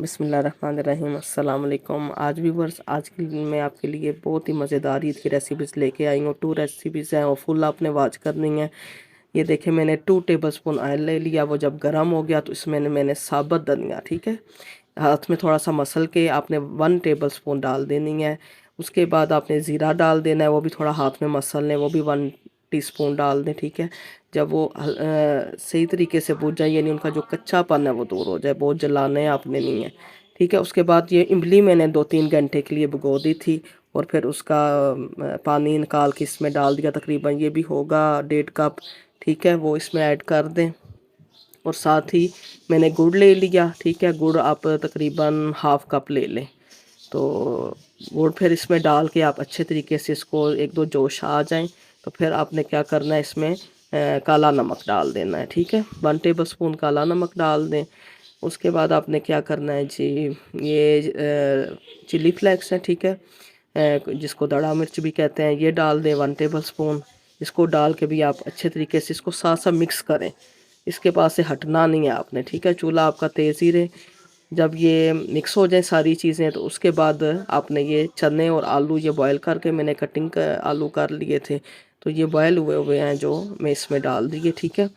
बिस्मिल्लाहिर्रहमानिर्रहीम अस्सलाम वालेकुम। आज भी वर्ष आज की मैं आपके लिए बहुत ही मज़ेदार ईद की रेसिपीज़ लेके आई हूँ। 2 रेसिपीज़ हैं और फुल आपने वॉच करनी है। ये देखिए मैंने 2 टेबलस्पून ऑयल ले लिया, वो जब गर्म हो गया तो इसमें मैंने साबुत धनिया, ठीक है, हाथ में थोड़ा सा मसल के आपने 1 टेबलस्पून डाल देनी है। उसके बाद आपने ज़ीरा डाल देना है, वो भी थोड़ा हाथ में मसल लें, वो भी 1 टीस्पून डाल दें, ठीक है। जब वो सही तरीके से भुज जाए, यानी उनका जो कच्चापन है वो दूर हो जाए, बहुत जलाने आपने नहीं है, ठीक है। उसके बाद ये इमली मैंने 2-3 घंटे के लिए भिगो दी थी और फिर उसका पानी निकाल के इसमें डाल दिया। तकरीबन ये भी होगा 1.5 कप, ठीक है, वो इसमें ऐड कर दें। और साथ ही मैंने गुड़ ले लिया, ठीक है, गुड़ आप तकरीबन हाफ़ कप ले लें। तो गुड़ फिर इसमें डाल के आप अच्छे तरीके से इसको 1-2 जोश आ जाएं तो फिर आपने क्या करना है, इसमें काला नमक डाल देना है, ठीक है। 1 टेबलस्पून काला नमक डाल दें। उसके बाद आपने क्या करना है जी, ये चिली फ्लेक्स है, ठीक है, जिसको दड़ा मिर्च भी कहते हैं, ये डाल दें 1 टेबलस्पून। इसको डाल के भी आप अच्छे तरीके से इसको साथ साथ मिक्स करें, इसके पास से हटना नहीं है आपने, ठीक है। चूल्हा आपका तेज़ ही रहे। जब ये मिक्स हो जाए सारी चीज़ें तो उसके बाद आपने ये चने और आलू ये बॉयल करके मैंने कटिंग कर आलू कर लिए थे, तो ये बॉयल हुए हुए हैं जो मैं इसमें डाल दिए, ठीक है।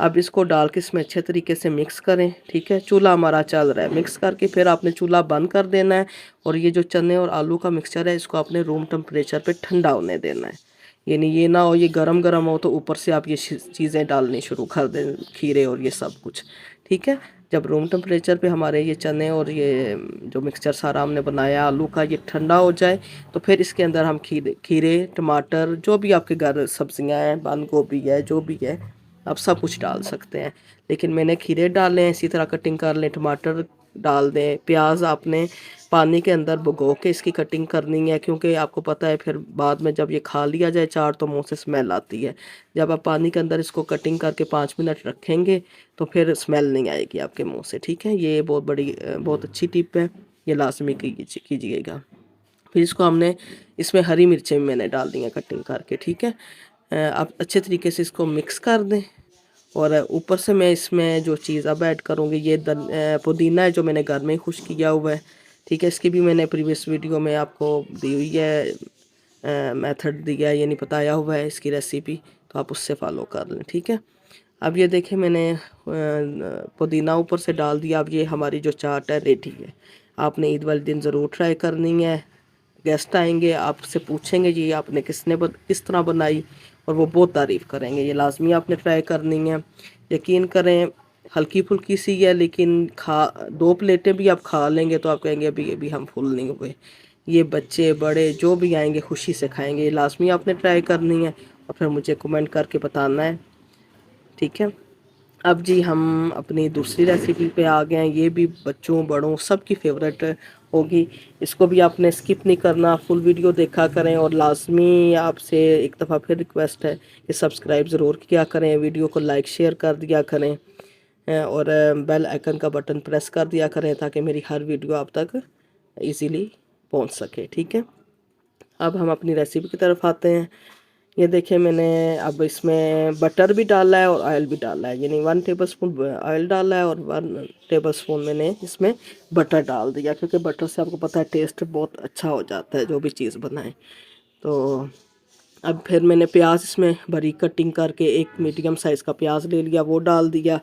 अब इसको डाल के इसमें अच्छे तरीके से मिक्स करें, ठीक है। चूल्हा हमारा चल रहा है, मिक्स करके फिर आपने चूल्हा बंद कर देना है और ये जो चने और आलू का मिक्सचर है इसको आपने रूम टेम्परेचर पे ठंडा होने देना है। यानी ये ना हो ये गरम गरम हो तो ऊपर से आप ये चीज़ें डालनी शुरू कर दें, खीरे और ये सब कुछ, ठीक है। जब रूम टेम्परेचर पे हमारे ये चने और ये जो मिक्सचर सारा हमने बनाया आलू का ये ठंडा हो जाए तो फिर इसके अंदर हम खीरे खीरे टमाटर जो भी आपके घर सब्जियां हैं, बंद गोभी है, जो भी है आप सब कुछ डाल सकते हैं। लेकिन मैंने खीरे डाले हैं, इसी तरह कटिंग कर लें, टमाटर डाल दें, प्याज आपने पानी के अंदर भिगो के इसकी कटिंग करनी है, क्योंकि आपको पता है फिर बाद में जब ये खा लिया जाए चार तो मुंह से स्मेल आती है। जब आप पानी के अंदर इसको कटिंग करके 5 मिनट रखेंगे तो फिर स्मेल नहीं आएगी आपके मुंह से, ठीक है। ये बहुत अच्छी टिप है, ये लाजमी कीजिएगा। फिर इसको हमने इसमें हरी मिर्चें भी मैंने डाल दी हैं कटिंग करके, ठीक है। आप अच्छे तरीके से इसको मिक्स कर दें और ऊपर से मैं इसमें जो चीज़ अब ऐड करूँगी ये पुदीना है जो मैंने घर में ही खुश किया हुआ है, ठीक है। इसकी भी मैंने प्रीवियस वीडियो में आपको दी हुई है, मेथड दिया है, ये नहीं बताया हुआ है इसकी रेसिपी, तो आप उससे फॉलो कर लें, ठीक है। अब ये देखें मैंने पुदीना ऊपर से डाल दिया। अब ये हमारी जो चाट है रेडी है। आपने ईद वाले दिन ज़रूर ट्राई करनी है। गेस्ट आएंगे आपसे पूछेंगे जी आपने किस तरह बनाई और वो बहुत तारीफ़ करेंगे। ये लाजमी आपने ट्राई करनी है। यकीन करें हल्की फुल्की सी है लेकिन खा 2 प्लेटें भी आप खा लेंगे तो आप कहेंगे अभी अभी हम फुल नहीं हुए। ये बच्चे बड़े जो भी आएंगे खुशी से खाएंगे। ये लाजमी आपने ट्राई करनी है और फिर मुझे कमेंट करके बताना है, ठीक है। अब जी हम अपनी दूसरी रेसिपी पे आ गए हैं। ये भी बच्चों बड़ों सबकी फेवरेट होगी। इसको भी आपने स्किप नहीं करना, फुल वीडियो देखा करें और लाजमी आपसे एक दफ़ा फिर रिक्वेस्ट है कि सब्सक्राइब ज़रूर किया करें, वीडियो को लाइक शेयर कर दिया करें और बेल आइकन का बटन प्रेस कर दिया करें ताकि मेरी हर वीडियो आप तक इजीली पहुंच सके, ठीक है। अब हम अपनी रेसिपी की तरफ आते हैं। ये देखिए मैंने अब इसमें बटर भी डाला है और ऑयल भी डाला है, यानी 1 टेबलस्पून ऑयल डाला है और 1 टेबलस्पून मैंने इसमें बटर डाल दिया, क्योंकि बटर से आपको पता है टेस्ट बहुत अच्छा हो जाता है जो भी चीज़ बनाए। तो अब फिर मैंने प्याज इसमें बारीक कटिंग करके एक मीडियम साइज़ का प्याज ले लिया, वो डाल दिया।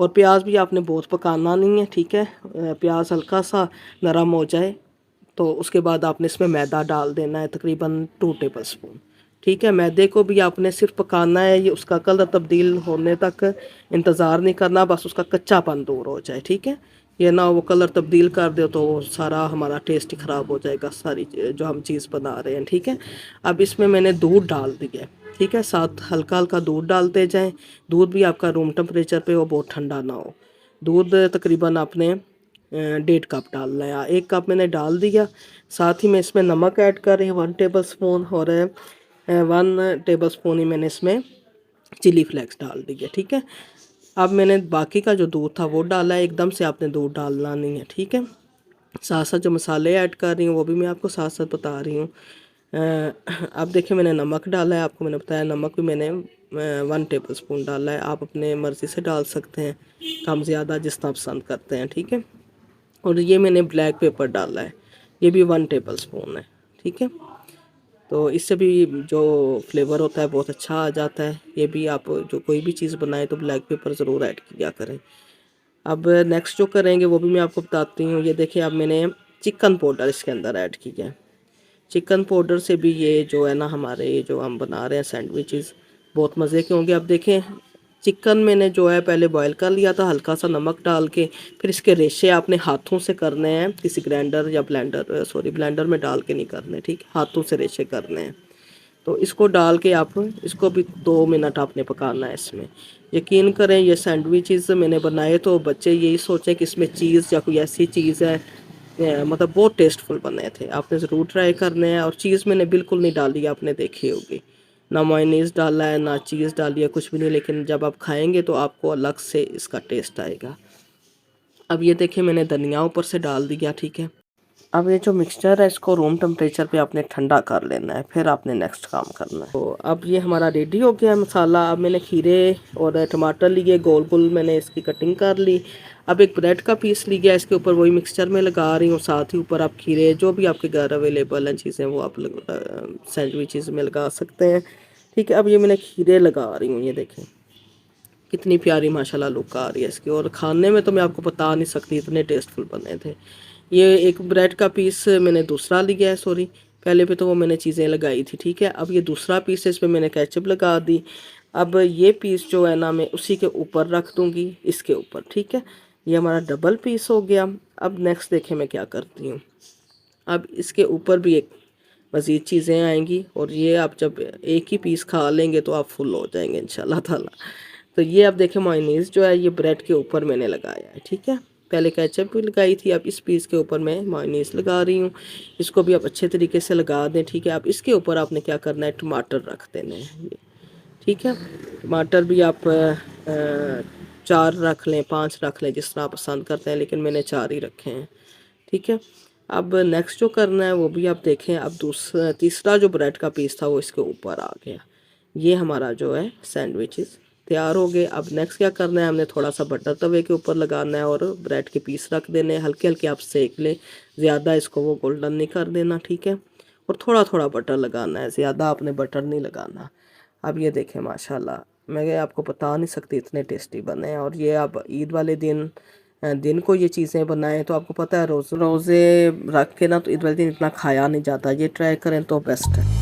और प्याज भी आपने बहुत पकाना नहीं है, ठीक है। प्याज हल्का सा नरम हो जाए तो उसके बाद आपने इसमें मैदा डाल देना है, तकरीबन 2 टेबलस्पून, ठीक है। मैदे को भी आपने सिर्फ पकाना है, ये उसका कलर तब्दील होने तक इंतज़ार नहीं करना, बस उसका कच्चापन दूर हो जाए, ठीक है। ये ना वो कलर तब्दील कर दो तो वो सारा हमारा टेस्ट ही ख़राब हो जाएगा, सारी जो हम चीज़ बना रहे हैं, ठीक है। अब इसमें मैंने दूध डाल दिया है, ठीक है। साथ हल्का हल्का दूध डालते जाएं। दूध भी आपका रूम टेम्परेचर पे हो, बहुत ठंडा ना हो। दूध तकरीबन आपने 1.5 कप डालना है। 1 कप मैंने डाल दिया। साथ ही मैं इसमें नमक ऐड कर रही हूँ 1 टेबलस्पून और 1 टेबलस्पून ही मैंने इसमें चिली फ्लेक्स डाल दिया, ठीक है। अब मैंने बाकी का जो दूध था वो डाला है, एकदम से आपने दूध डालना नहीं है, ठीक है। साथ साथ जो मसाले ऐड कर रही हूँ वो भी मैं आपको साथ साथ बता रही हूँ। अब देखिए मैंने नमक डाला है, आपको मैंने बताया नमक भी मैंने 1 टेबलस्पून डाला है। आप अपने मर्ज़ी से डाल सकते हैं, कम ज़्यादा जितना पसंद करते हैं, ठीक है। और ये मैंने ब्लैक पेपर डाला है, ये भी 1 टेबल स्पून है। ठीक है, तो इससे भी जो फ्लेवर होता है बहुत अच्छा आ जाता है। ये भी आप जो कोई भी चीज़ बनाए तो ब्लैक पेपर ज़रूर ऐड किया करें। अब नेक्स्ट जो करेंगे वो भी मैं आपको बताती हूँ। ये देखिए, अब मैंने चिकन पाउडर इसके अंदर ऐड किया है। चिकन पाउडर से भी ये जो है ना, हमारे ये जो हम बना रहे हैं सैंडविचेस, बहुत मज़े के होंगे। अब देखें, चिकन मैंने जो है पहले बॉईल कर लिया था हल्का सा नमक डाल के, फिर इसके रेशे आपने हाथों से करने हैं, किसी ग्राइंडर या ब्लेंडर में डाल के नहीं करने, ठीक, हाथों से रेशे करने हैं। तो इसको डाल के आप इसको भी 2 मिनट आपने पकाना है इसमें। यकीन करें, ये सैंडविचेस मैंने बनाए तो बच्चे यही सोचें कि इसमें चीज़ या कोई ऐसी चीज़ है, मतलब बहुत टेस्टफुल बने थे। आपने ज़रूर ट्राई करने हैं। और चीज़ मैंने बिल्कुल नहीं डाली, आपने देखी होगी, ना मायोनीज़ डाला है ना चीज़ डाली है, कुछ भी नहीं। लेकिन जब आप खाएंगे तो आपको अलग से इसका टेस्ट आएगा। अब ये देखिए, मैंने धनिया ऊपर से डाल दिया। ठीक है, अब ये जो मिक्सचर है इसको रूम टेम्परेचर पे आपने ठंडा कर लेना है, फिर आपने नेक्स्ट काम करना है। तो अब ये हमारा रेडी हो गया है मसाला। अब मैंने खीरे और टमाटर लिए, गोल गोल मैंने इसकी कटिंग कर ली। अब एक ब्रेड का पीस लिया, इसके ऊपर वही मिक्सचर में लगा रही हूँ। साथ ही ऊपर आप खीरे, जो भी आपके घर अवेलेबल हैं चीज़ें, वो आप सैंडविचेस में लगा सकते हैं। ठीक है, अब ये मैंने खीरे लगा रही हूँ। ये देखें कितनी प्यारी माशाल्लाह लुक आ रही है इसकी, और खाने में तो मैं आपको बता नहीं सकती, इतने टेस्टफुल बने थे। ये एक ब्रेड का पीस मैंने दूसरा लिया है, सॉरी, पहले पे तो वो मैंने चीज़ें लगाई थी। ठीक है, अब ये दूसरा पीस है, इस पर मैंने केचप लगा दी। अब ये पीस जो है ना, मैं उसी के ऊपर रख दूँगी, इसके ऊपर। ठीक है, ये हमारा डबल पीस हो गया। अब नेक्स्ट देखें मैं क्या करती हूँ। अब इसके ऊपर भी एक मज़ीद चीज़ें आएंगी, और ये आप जब एक ही पीस खा लेंगे तो आप फुल हो जाएंगे इंशाल्लाह ताला। तो ये अब देखें, मायोनीज़ जो है ये ब्रेड के ऊपर मैंने लगाया है। ठीक है, पहले केचप भी लगाई थी, अब इस पीस के ऊपर मैं मायोनीज़ लगा रही हूँ। इसको भी आप अच्छे तरीके से लगा दें। ठीक है, अब इसके ऊपर आपने क्या करना है, टमाटर रख देने हैं ये। ठीक है, टमाटर भी आप 4 रख लें, 5 रख लें, जिस तरह आप पसंद करते हैं, लेकिन मैंने 4 ही रखे हैं। ठीक है, अब नेक्स्ट जो करना है वो भी आप देखें। अब तीसरा जो ब्रेड का पीस था वो इसके ऊपर आ गया। ये हमारा जो है सैंडविचेस तैयार हो गए। अब नेक्स्ट क्या करना है, हमने थोड़ा सा बटर तवे के ऊपर लगाना है और ब्रेड के पीस रख देने हैं। हल्के हल्के आप सेक लें, ज़्यादा इसको वो गोल्डन नहीं कर देना। ठीक है, और थोड़ा थोड़ा बटर लगाना है, ज़्यादा आपने बटर नहीं लगाना। अब ये देखें माशाल्लाह, मैं आपको बता नहीं सकती, इतने टेस्टी बने हैं। और ये आप ईद वाले दिन को ये चीज़ें बनाएं तो आपको पता है रोज़े रख के ना तो ईद वाले दिन इतना खाया नहीं जाता। ये ट्राई करें तो बेस्ट है।